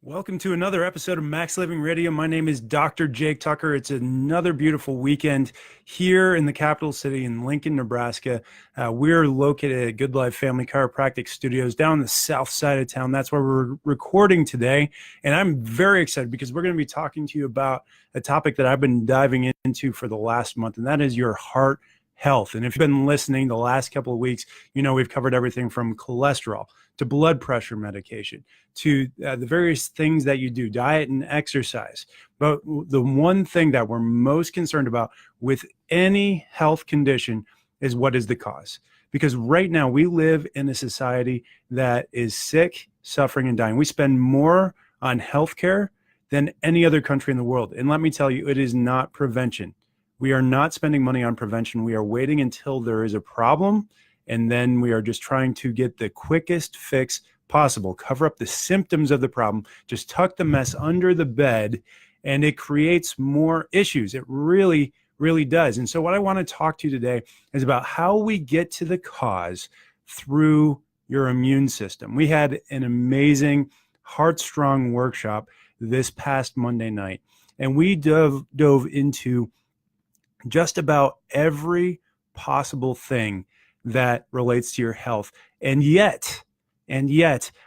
Welcome to another episode of Max Living Radio. My name is Dr. Jake Tucker. It's another beautiful weekend here in the capital city in Lincoln, Nebraska. We're located at Good Life Family Chiropractic Studios down on the south side of town. That's where we're recording today. And I'm very excited because we're going to be talking to you about a topic that I've been diving into for the last month, and that is your heart health. And if you've been listening the last couple of weeks, you know we've covered everything from cholesterol to blood pressure medication to the various things that you do, diet and exercise. But the one thing that we're most concerned about with any health condition is what is the cause. Because right now we live in a society that is sick, suffering, and dying. We spend more on healthcare than any other country in the world. And let me tell you, it is not prevention. We are not spending money on prevention. We are waiting until there is a problem, and then we are just trying to get the quickest fix possible, cover up the symptoms of the problem, just tuck the mess under the bed, and it creates more issues. It really, really does. And so what I want to talk to you today is about how we get to the cause through your immune system. We had an amazing Heart Strong workshop this past Monday night, and we dove into just about every possible thing that relates to your health. And yet,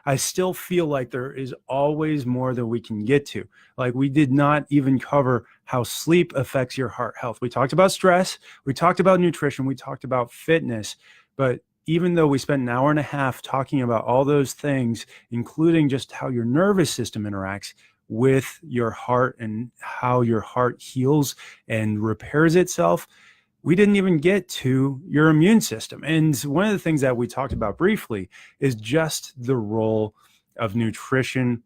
I still feel like there is always more that we can get to. Like, we did not even cover how sleep affects your heart health. We talked about stress, we talked about nutrition, we talked about fitness, but even though we spent an hour and a half talking about all those things, including just how your nervous system interacts with your heart and how your heart heals and repairs itself, we didn't even get to your immune system. And one of the things that we talked about briefly is just the role of nutrition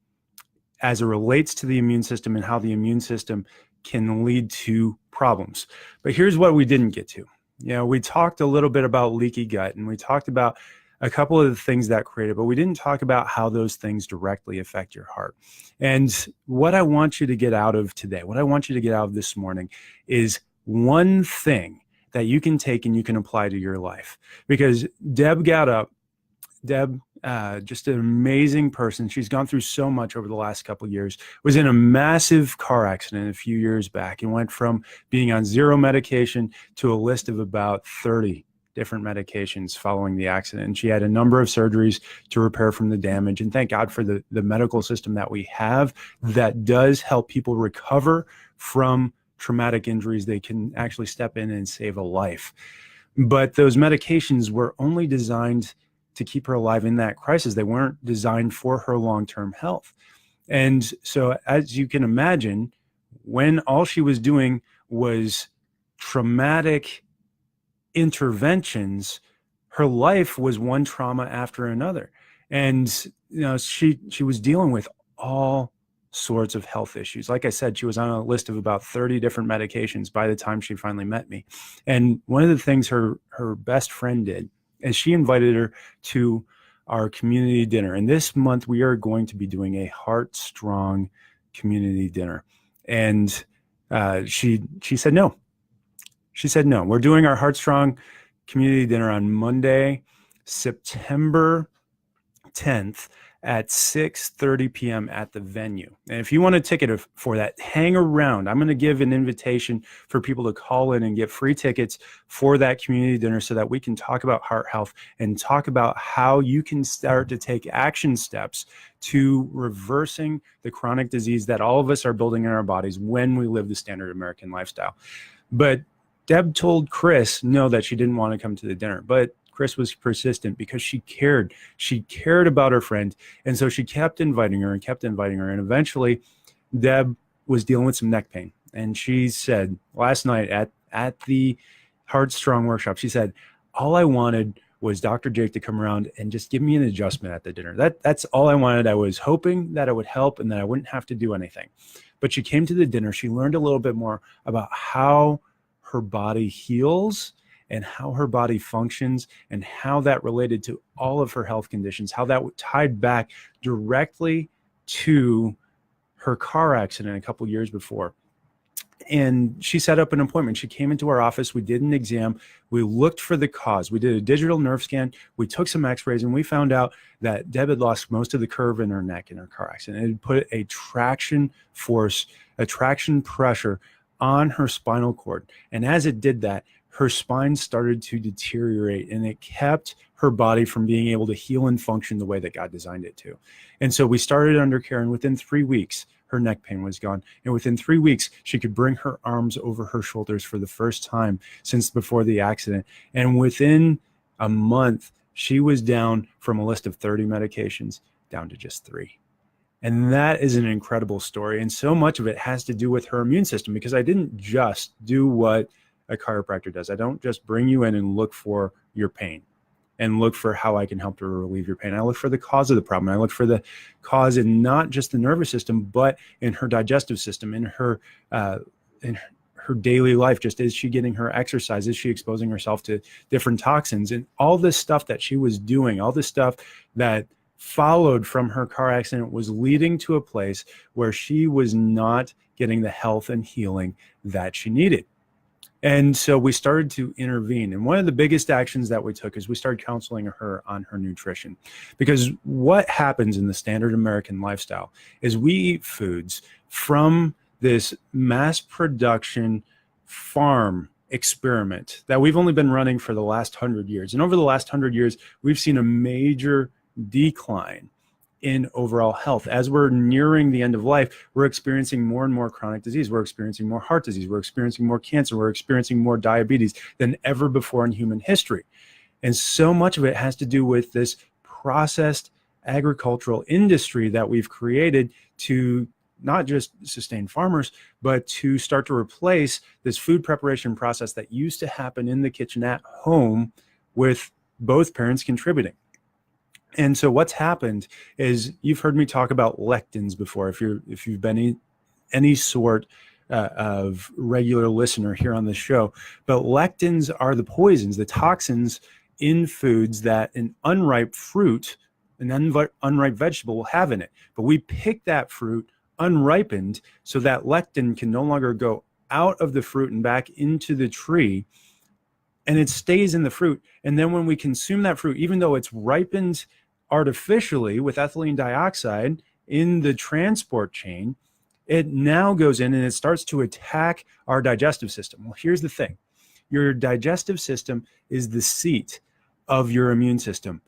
as it relates to the immune system and how the immune system can lead to problems. But here's what we didn't get to. You know, we talked a little bit about leaky gut, and we talked about a couple of the things that created, but we didn't talk about how those things directly affect your heart. And what I want you to get out of today, what I want you to get out of this morning is one thing that you can take and you can apply to your life. Because Deb got up, just an amazing person. She's gone through so much over the last couple of years, was in a massive car accident a few years back and went from being on zero medication to a list of about 30 different medications following the accident. And she had a number of surgeries to repair from the damage. And thank God for the medical system that we have that does help people recover from traumatic injuries. They can actually step in and save a life. But those medications were only designed to keep her alive in that crisis. They weren't designed for her long-term health. And so, as you can imagine, when all she was doing was traumatic interventions, her life was one trauma after another. And you know, she was dealing with all sorts of health issues. Like I said, she was on a list of about 30 different medications by the time she finally met me. And one of the things her best friend did is she invited her to our community dinner. And this month we are going to be doing a Heart Strong community dinner. And she said no. She said, no, we're doing our Heart Strong community dinner on Monday, September 10th at 6:30 p.m. at the venue. And if you want a ticket for that, hang around. I'm going to give an invitation for people to call in and get free tickets for that community dinner so that we can talk about heart health and talk about how you can start to take action steps to reversing the chronic disease that all of us are building in our bodies when we live the standard American lifestyle. But Deb told Chris no, that she didn't want to come to the dinner, but Chris was persistent because she cared. She cared about her friend. And so she kept inviting her. And eventually Deb was dealing with some neck pain. And she said last night at the Heart Strong workshop, she said, all I wanted was Dr. Jake to come around and just give me an adjustment at the dinner. That's all I wanted. I was hoping that it would help and that I wouldn't have to do anything. But she came to the dinner. She learned a little bit more about how her body heals and how her body functions and how that related to all of her health conditions, how that tied back directly to her car accident a couple years before. And she set up an appointment. She came into our office. We did an exam. We looked for the cause. We did a digital nerve scan. We took some x-rays, and we found out that Deb had lost most of the curve in her neck in her car accident. It had put a traction force, a traction pressure on her spinal cord. And as it did that, her spine started to deteriorate, and it kept her body from being able to heal and function the way that God designed it to. And so we started under care, and within 3 weeks, her neck pain was gone. And within 3 weeks, she could bring her arms over her shoulders for the first time since before the accident. And within a month, she was down from a list of 30 medications down to just 3. And that is an incredible story. And so much of it has to do with her immune system, because I didn't just do what a chiropractor does. I don't just bring you in and look for your pain and look for how I can help to relieve your pain. I look for the cause of the problem. I look for the cause in not just the nervous system, but in her digestive system, in her daily life. Just, is she getting her exercise? Is she exposing herself to different toxins? And all this stuff that she was doing, all this stuff that followed from her car accident, was leading to a place where she was not getting the health and healing that she needed. And so we started to intervene. And one of the biggest actions that we took is we started counseling her on her nutrition. Because what happens in the standard American lifestyle is we eat foods from this mass production farm experiment that we've only been running for the last 100 years. And over the last 100 years, we've seen a major decline in overall health. As we're nearing the end of life, we're experiencing more and more chronic disease. We're experiencing more heart disease. We're experiencing more cancer. We're experiencing more diabetes than ever before in human history. And so much of it has to do with this processed agricultural industry that we've created to not just sustain farmers, but to start to replace this food preparation process that used to happen in the kitchen at home with both parents contributing. And so what's happened is, you've heard me talk about lectins before. If you've been any sort of regular listener here on this show, but lectins are the poisons, the toxins in foods that an unripe fruit, an unripe vegetable will have in it. But we pick that fruit unripened so that lectin can no longer go out of the fruit and back into the tree, and it stays in the fruit. And then when we consume that fruit, even though it's ripened artificially with ethylene dioxide in the transport chain, it now goes in and it starts to attack our digestive system. Well, here's the thing. Your digestive system is the seat of your immune system.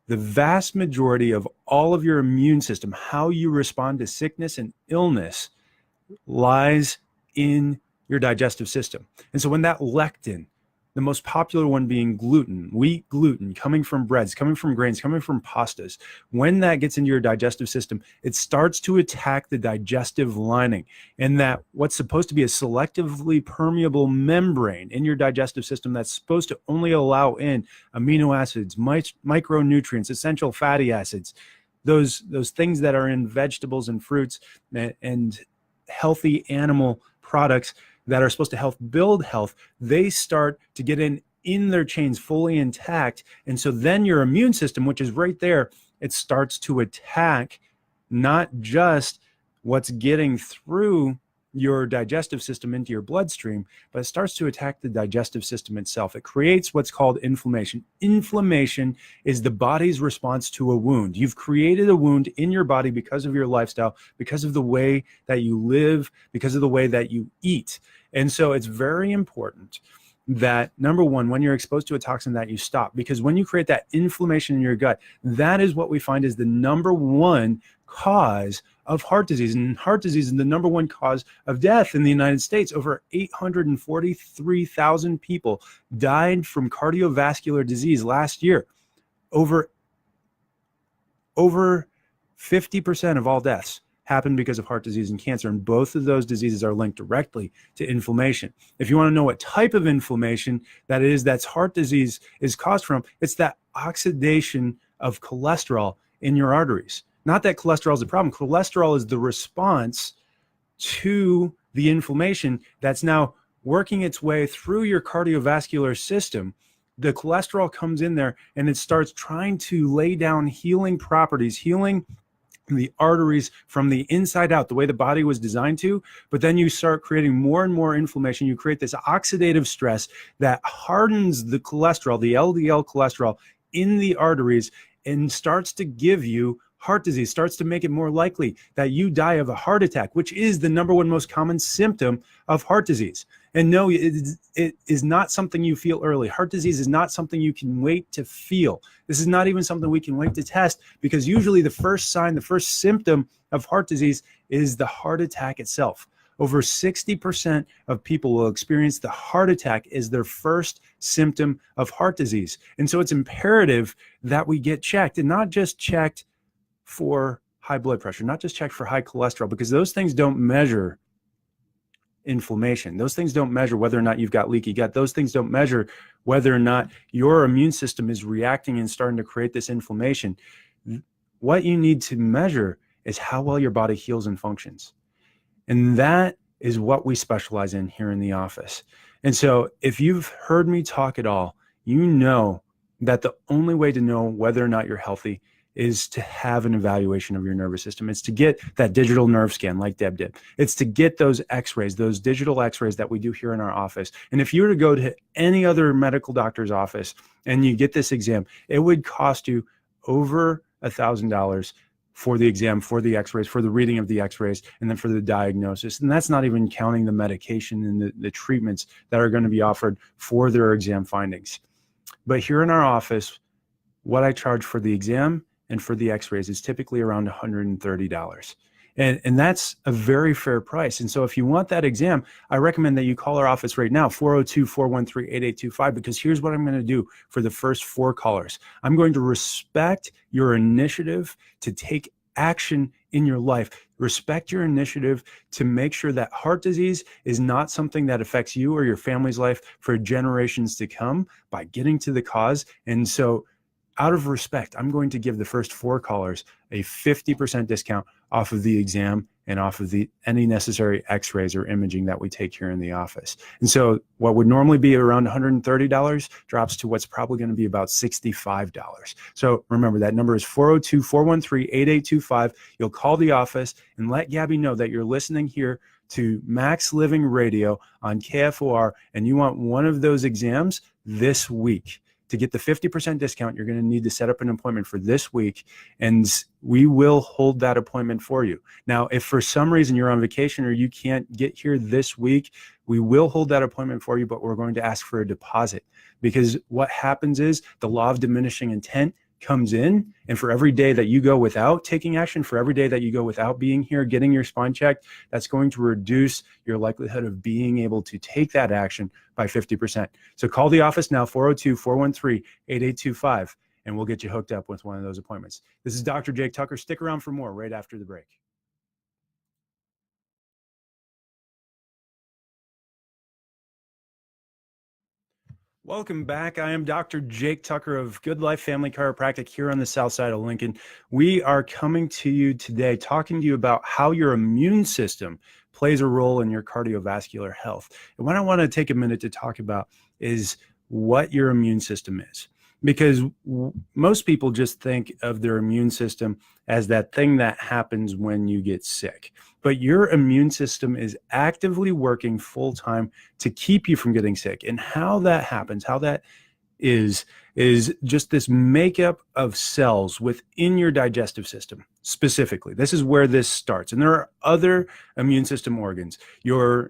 The vast majority of all of your immune system, how you respond to sickness and illness, lies in your digestive system. And so when that lectin, the most popular one being gluten, wheat gluten, coming from breads, coming from grains, coming from pastas, when that gets into your digestive system, it starts to attack the digestive lining. And that what's supposed to be a selectively permeable membrane in your digestive system that's supposed to only allow in amino acids, micronutrients, essential fatty acids, those things that are in vegetables and fruits and healthy animal products that are supposed to help build health, they start to get in their chains fully intact. And so then your immune system, which is right there, it starts to attack not just what's getting through your digestive system into your bloodstream, but it starts to attack the digestive system itself. It creates what's called inflammation. Inflammation is the body's response to a wound. You've created a wound in your body because of your lifestyle, because of the way that you live, because of the way that you eat. And so it's very important that, number one, when you're exposed to a toxin, that you stop, because when you create that inflammation in your gut, that is what we find is the number one cause of heart disease. And heart disease is the number one cause of death in the United States. Over 843,000 people died from cardiovascular disease last year. Over 50% of all deaths happen because of heart disease and cancer, and both of those diseases are linked directly to inflammation. If you want to know what type of inflammation that is, that's heart disease is caused from, it's that oxidation of cholesterol in your arteries. Not that cholesterol is a problem. Cholesterol is the response to the inflammation that's now working its way through your cardiovascular system. The cholesterol comes in there and it starts trying to lay down healing properties, healing the arteries from the inside out, the way the body was designed to, but then you start creating more and more inflammation. You create this oxidative stress that hardens the cholesterol, the LDL cholesterol in the arteries, and starts to give you heart disease, starts to make it more likely that you die of a heart attack, which is the number one most common symptom of heart disease. And no, it is not something you feel early. Heart disease is not something you can wait to feel. This is not even something we can wait to test, because usually the first sign, the first symptom of heart disease is the heart attack itself. Over 60% of people will experience the heart attack as their first symptom of heart disease. And so it's imperative that we get checked, and not just checked for high blood pressure, not just checked for high cholesterol, because those things don't measure inflammation. Those things don't measure whether or not you've got leaky gut. Those things don't measure whether or not your immune system is reacting and starting to create this inflammation. What you need to measure is how well your body heals and functions. And that is what we specialize in here in the office. And so if you've heard me talk at all, you know that the only way to know whether or not you're healthy is to have an evaluation of your nervous system. It's to get that digital nerve scan like Deb did. It's to get those x-rays, those digital x-rays that we do here in our office. And if you were to go to any other medical doctor's office and you get this exam, it would cost you over $1,000 for the exam, for the x-rays, for the reading of the x-rays, and then for the diagnosis. And that's not even counting the medication and the treatments that are going to be offered for their exam findings. But here in our office, what I charge for the exam and for the x-rays is typically around $130. And that's a very fair price. And so if you want that exam, I recommend that you call our office right now, 402-413-8825, because here's what I'm going to do for the first 4 callers. I'm going to respect your initiative to take action in your life. Respect your initiative to make sure that heart disease is not something that affects you or your family's life for generations to come by getting to the cause. And so out of respect, I'm going to give the first 4 callers a 50% discount off of the exam and off of any necessary x-rays or imaging that we take here in the office. And so what would normally be around $130 drops to what's probably going to be about $65. So remember, that number is 402-413-8825. You'll call the office and let Gabby know that you're listening here to Max Living Radio on KFOR, and you want one of those exams this week. To get the 50% discount, you're going to need to set up an appointment for this week, and we will hold that appointment for you. Now, if for some reason you're on vacation or you can't get here this week, we will hold that appointment for you, but we're going to ask for a deposit, because what happens is the law of diminishing intent comes in, and for every day that you go without taking action, for every day that you go without being here, getting your spine checked, that's going to reduce your likelihood of being able to take that action by 50%. So call the office now, 402-413-8825, and we'll get you hooked up with one of those appointments. This is Dr. Jake Tucker. Stick around for more right after the break. Welcome back. I am Dr. Jake Tucker of Good Life Family Chiropractic here on the south side of Lincoln. We are coming to you today talking to you about how your immune system plays a role in your cardiovascular health. And what I want to take a minute to talk about is what your immune system is. Because most people just think of their immune system as that thing that happens when you get sick. But your immune system is actively working full time to keep you from getting sick. And how that happens, how that is just this makeup of cells within your digestive system specifically. This is where this starts. And there are other immune system organs. Your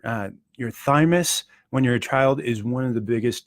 thymus, when you're a child, is one of the biggest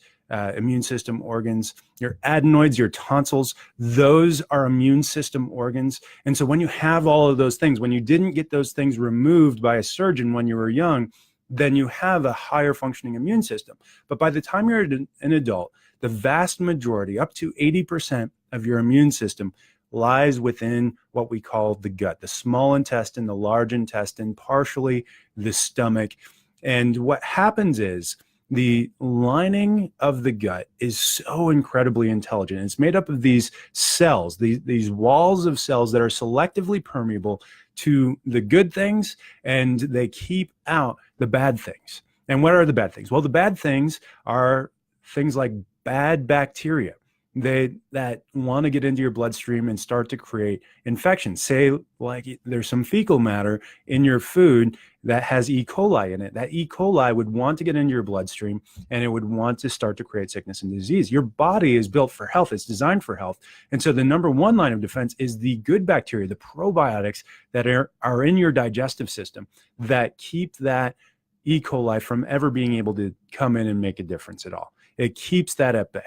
immune system organs. Your adenoids, your tonsils, those are immune system organs. And so when you have all of those things, when you didn't get those things removed by a surgeon when you were young, then you have a higher functioning immune system. But by the time you're an adult, the vast majority, up to 80% of your immune system lies within what we call the gut, the small intestine, the large intestine, partially the stomach. And what happens is the lining of the gut is so incredibly intelligent. It's made up of these cells, these walls of cells that are selectively permeable to the good things, and they keep out the bad things. And what are the bad things? Well, the bad things are things like bad bacteria. that want to get into your bloodstream and start to create infections. Say like there's some fecal matter in your food that has E. coli in it. That E. coli would want to get into your bloodstream and it would want to start to create sickness and disease. Your body is built for health. It's designed for health. And so the number one line of defense is the good bacteria, the probiotics that are in your digestive system that keep that E. coli from ever being able to come in and make a difference at all. It keeps that at bay.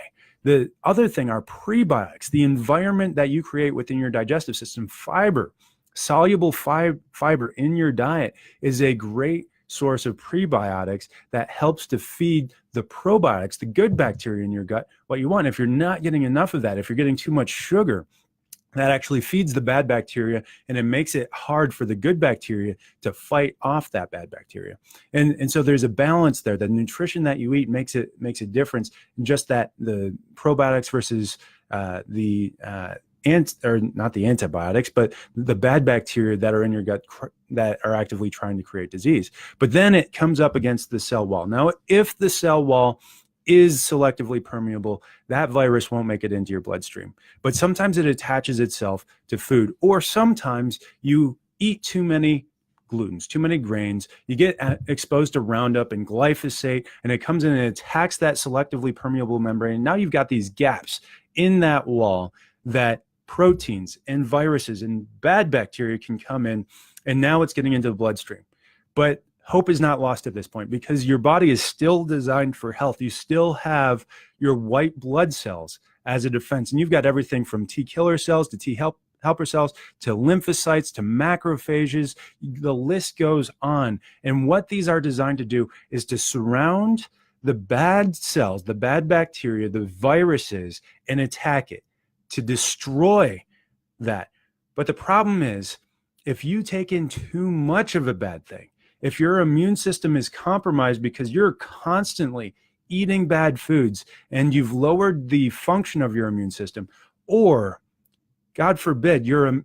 The other thing are prebiotics, the environment that you create within your digestive system. Fiber, soluble fiber in your diet is a great source of prebiotics that helps to feed the probiotics, the good bacteria in your gut, what you want. If you're not getting enough of that, if you're getting too much sugar, that actually feeds the bad bacteria and it makes it hard for the good bacteria to fight off that bad bacteria. And so there's a balance there. The nutrition that you eat makes a difference in just that the probiotics versus not the antibiotics, but the bad bacteria that are in your gut that are actively trying to create disease. But then it comes up against the cell wall. Now, if the cell wall is selectively permeable, that virus won't make it into your bloodstream. But sometimes it attaches itself to food, or sometimes you eat too many glutens, too many grains, you get exposed to Roundup and glyphosate, and it comes in and attacks that selectively permeable membrane. And now you've got these gaps in that wall that proteins and viruses and bad bacteria can come in, and now it's getting into the bloodstream. But hope is not lost at this point because your body is still designed for health. You still have your white blood cells as a defense. And you've got everything from T killer cells to T helper cells to lymphocytes to macrophages. The list goes on. And what these are designed to do is to surround the bad cells, the bad bacteria, the viruses, and attack it, to destroy that. But the problem is, if you take in too much of a bad thing, if your immune system is compromised because you're constantly eating bad foods and you've lowered the function of your immune system, or God forbid, your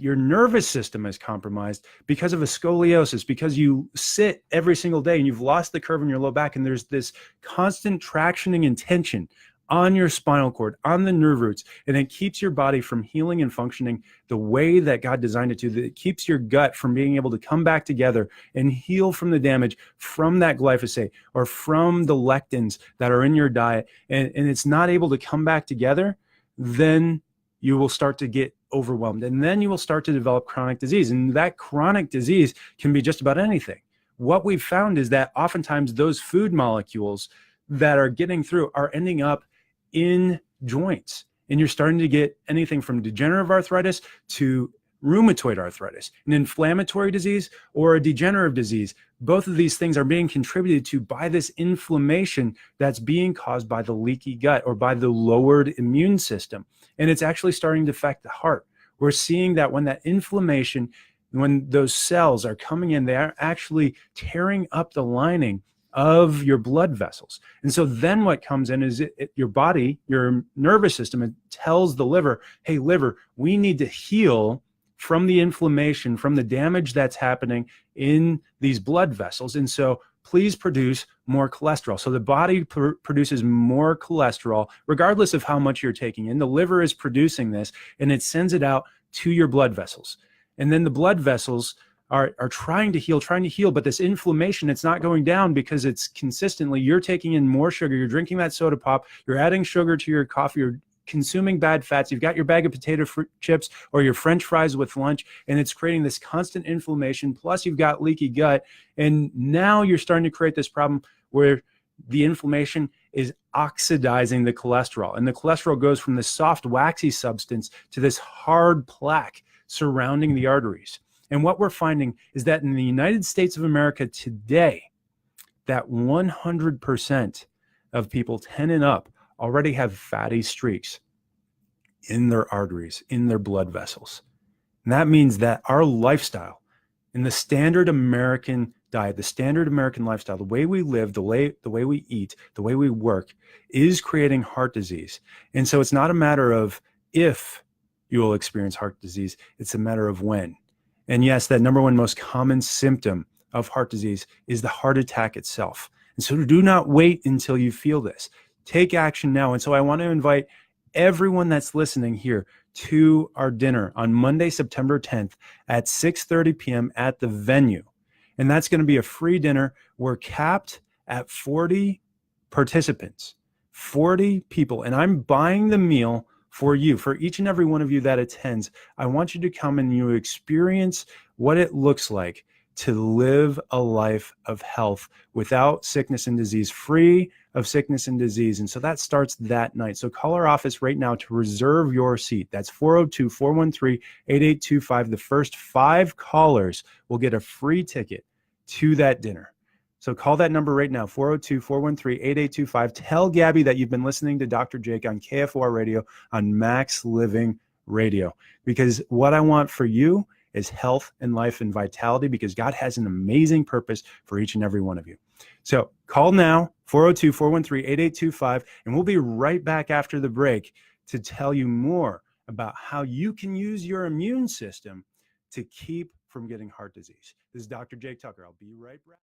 nervous system is compromised because of a scoliosis, because you sit every single day and you've lost the curve in your low back, and there's this constant tractioning and tension on your spinal cord, on the nerve roots, and it keeps your body from healing and functioning the way that God designed it to. It keeps your gut from being able to come back together and heal from the damage from that glyphosate or from the lectins that are in your diet, and it's not able to come back together, then you will start to get overwhelmed, and then you will start to develop chronic disease. And that chronic disease can be just about anything. What we've found is that oftentimes those food molecules that are getting through are ending up in joints, and you're starting to get anything from degenerative arthritis to rheumatoid arthritis, an inflammatory disease or a degenerative disease. Both of these things are being contributed to by this inflammation that's being caused by the leaky gut or by the lowered immune system. And it's actually starting to affect the heart. We're seeing that when that inflammation, when those cells are coming in, they are actually tearing up the lining of your blood vessels. And so then what comes in is your body, your nervous system, it tells the liver, hey, liver, we need to heal from the inflammation, from the damage that's happening in these blood vessels. And so please produce more cholesterol. So the body produces more cholesterol, regardless of how much you're taking in. The liver is producing this, and it sends it out to your blood vessels. And then the blood vessels are trying to heal, but this inflammation, it's not going down because it's consistently, you're taking in more sugar, you're drinking that soda pop, you're adding sugar to your coffee, you're consuming bad fats, you've got your bag of potato chips or your French fries with lunch, and it's creating this constant inflammation, plus you've got leaky gut, and now you're starting to create this problem where the inflammation is oxidizing the cholesterol, and the cholesterol goes from this soft, waxy substance to this hard plaque surrounding the arteries. And what we're finding is that in the United States of America today, that 100% of people 10 and up already have fatty streaks in their arteries, in their blood vessels. And that means that our lifestyle, in the standard American diet, the standard American lifestyle, the way we live, the way we eat, the way we work, is creating heart disease. And so it's not a matter of if you will experience heart disease, it's a matter of when. And yes, that number one most common symptom of heart disease is the heart attack itself. And so do not wait until you feel this. Take action now. And so I want to invite everyone that's listening here to our dinner on Monday, September 10th at 6:30 p.m. at the venue. And that's going to be a free dinner. We're capped at 40 participants, 40 people. And I'm buying the meal for you, for each and every one of you that attends. I want you to come and you experience what it looks like to live a life of health without sickness and disease, free of sickness and disease. And so that starts that night. So call our office right now to reserve your seat. That's 402-413-8825. The first 5 callers will get a free ticket to that dinner. So call that number right now, 402-413-8825. Tell Gabby that you've been listening to Dr. Jake on KFOR Radio on Max Living Radio, because what I want for you is health and life and vitality, because God has an amazing purpose for each and every one of you. So call now, 402-413-8825, and we'll be right back after the break to tell you more about how you can use your immune system to keep from getting heart disease. This is Dr. Jake Tucker. I'll be right back.